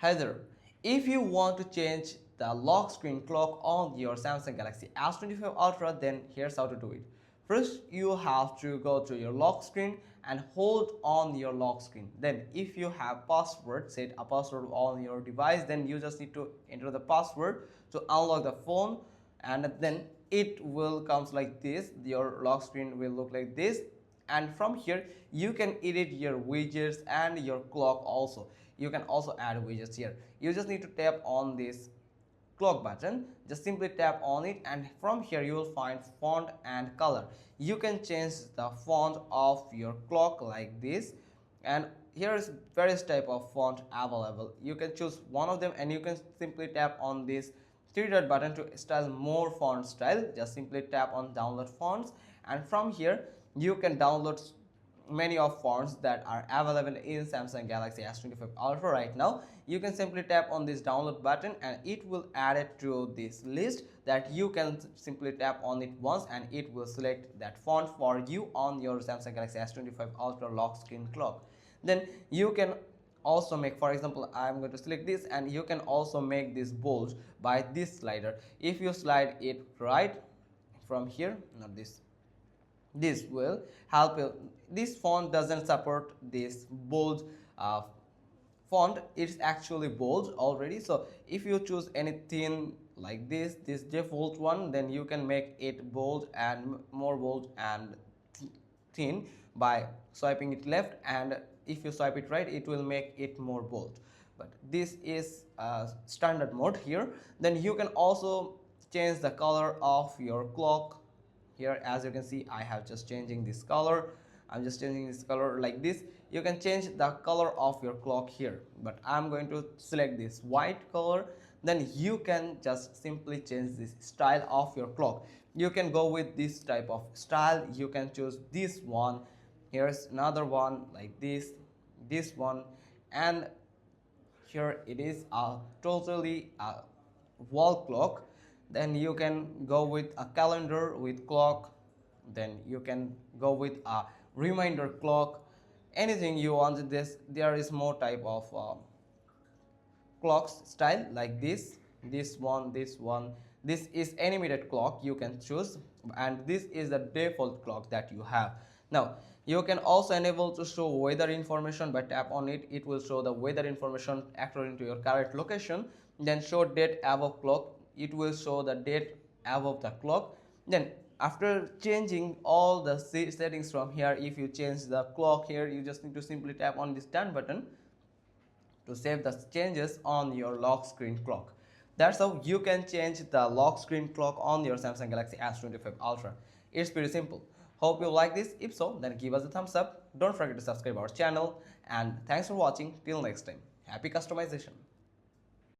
Heather, if you want to change the lock screen clock on your Samsung Galaxy S25 Ultra, then here's how to do it. First, you have to go to your lock screen and hold on your lock screen. Then if you have password, set a password on your device, then you just need to enter the password to unlock the phone, and then it will comes like this. Your lock screen will look like this, and from here you can edit your widgets and your clock also. You can also add widgets here. You just need to tap on this clock button, just simply tap on it, and from here you will find font and color. You can change the font of your clock like this, and here is various type of font available. You can choose one of them, and you can simply tap on this three dot button to style more font style. Just simply tap on download fonts, and from here you can download many of fonts that are available in Samsung Galaxy S25 Ultra right now. You can simply tap on this download button, and it will add it to this list that you can simply tap on it once, and it will select that font for you on your Samsung Galaxy S25 Ultra lock screen clock. Then you can also make, for example, I'm going to select this, and you can also make this bold by this slider. If you slide it right from here, not this will help you. This font doesn't support this bold font. It's actually bold already, so if you choose anything like this default one, then you can make it bold and more bold and thin by swiping it left, and if you swipe it right, it will make it more bold. But this is standard mode here. Then you can also change the color of your clock. Here, as you can see, I have just changing this color. I'm just changing this color like this. You can change the color of your clock here, but I'm going to select this white color. Then you can just simply change this style of your clock. You can go with this type of style. You can choose this one. Here's another one like this one, and here it is a totally wall clock. Then you can go with a calendar with clock. Then you can go with a reminder clock. Anything you want. This there is more type of clocks style like this one, this is animated clock you can choose, and this is the default clock that you have. Now you can also enable to show weather information. By tap on it, it will show the weather information according to your current location. Then show date above clock, it will show the date above the clock. Then after changing all the settings from here, if you change the clock here, you just need to simply tap on this done button to save the changes on your lock screen clock. That's how you can change the lock screen clock on your Samsung Galaxy S25 Ultra. It's pretty simple. Hope you like this. If so, then give us a thumbs up. Don't forget to subscribe our channel, and thanks for watching. Till next time, happy customization.